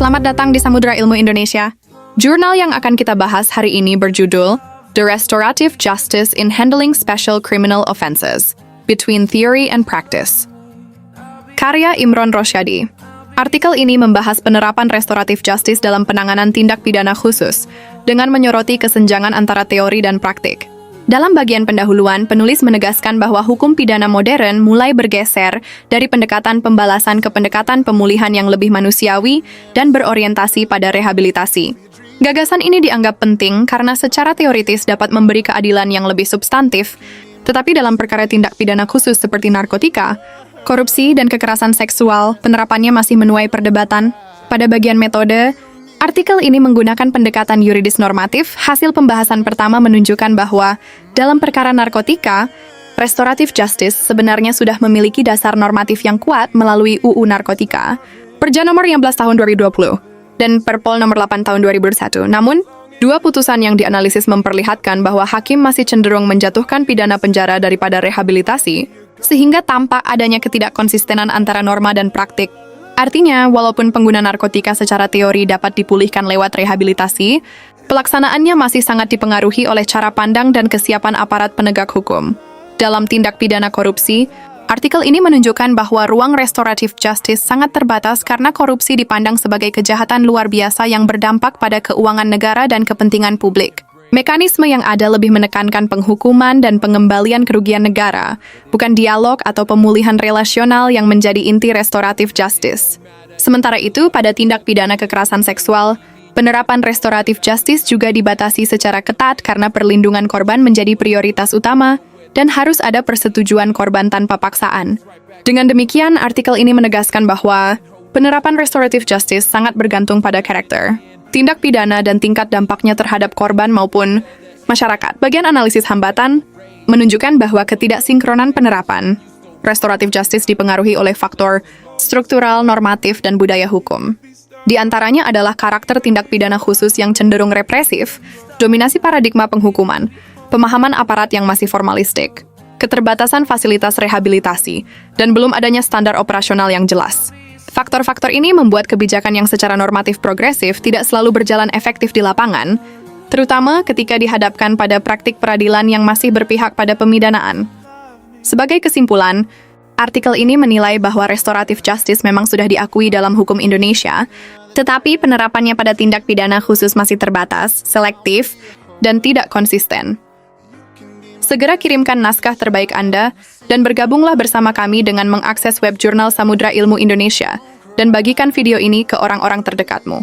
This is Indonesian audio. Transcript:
Selamat datang di Samudra Ilmu Indonesia. Jurnal yang akan kita bahas hari ini berjudul The Restorative Justice in Handling Special Criminal Offenses, Between Theory and Practice. Karya Imron Rosyadi. Artikel ini membahas penerapan restoratif justice dalam penanganan tindak pidana khusus, dengan menyoroti kesenjangan antara teori dan praktik. Dalam bagian pendahuluan, penulis menegaskan bahwa hukum pidana modern mulai bergeser dari pendekatan pembalasan ke pendekatan pemulihan yang lebih manusiawi dan berorientasi pada rehabilitasi. Gagasan ini dianggap penting karena secara teoritis dapat memberi keadilan yang lebih substantif, tetapi dalam perkara tindak pidana khusus seperti narkotika, korupsi dan kekerasan seksual, penerapannya masih menuai perdebatan. Pada bagian metode, artikel ini menggunakan pendekatan yuridis normatif. Hasil pembahasan pertama menunjukkan bahwa dalam perkara narkotika, restoratif justice sebenarnya sudah memiliki dasar normatif yang kuat melalui UU Narkotika, Perja nomor 15 tahun 2020 dan Perpol nomor 8 tahun 2001. Namun, dua putusan yang dianalisis memperlihatkan bahwa hakim masih cenderung menjatuhkan pidana penjara daripada rehabilitasi, sehingga tampak adanya ketidakkonsistenan antara norma dan praktik. Artinya, walaupun pengguna narkotika secara teori dapat dipulihkan lewat rehabilitasi, pelaksanaannya masih sangat dipengaruhi oleh cara pandang dan kesiapan aparat penegak hukum. Dalam tindak pidana korupsi, artikel ini menunjukkan bahwa ruang restoratif justice sangat terbatas karena korupsi dipandang sebagai kejahatan luar biasa yang berdampak pada keuangan negara dan kepentingan publik. Mekanisme yang ada lebih menekankan penghukuman dan pengembalian kerugian negara, bukan dialog atau pemulihan relasional yang menjadi inti restoratif justice. Sementara itu, pada tindak pidana kekerasan seksual, penerapan restoratif justice juga dibatasi secara ketat karena perlindungan korban menjadi prioritas utama dan harus ada persetujuan korban tanpa paksaan. Dengan demikian, artikel ini menegaskan bahwa penerapan restoratif justice sangat bergantung pada karakter tindak pidana dan tingkat dampaknya terhadap korban maupun masyarakat. Bagian analisis hambatan menunjukkan bahwa ketidaksinkronan penerapan restoratif justice dipengaruhi oleh faktor struktural, normatif, dan budaya hukum. Di antaranya adalah karakter tindak pidana khusus yang cenderung represif, dominasi paradigma penghukuman, pemahaman aparat yang masih formalistik, keterbatasan fasilitas rehabilitasi, dan belum adanya standar operasional yang jelas. Faktor-faktor ini membuat kebijakan yang secara normatif progresif tidak selalu berjalan efektif di lapangan, terutama ketika dihadapkan pada praktik peradilan yang masih berpihak pada pemidanaan. Sebagai kesimpulan, artikel ini menilai bahwa restoratif justice memang sudah diakui dalam hukum Indonesia, tetapi penerapannya pada tindak pidana khusus masih terbatas, selektif, dan tidak konsisten. Segera kirimkan naskah terbaik Anda dan bergabunglah bersama kami dengan mengakses web jurnal Samudra Ilmu Indonesia dan bagikan video ini ke orang-orang terdekatmu.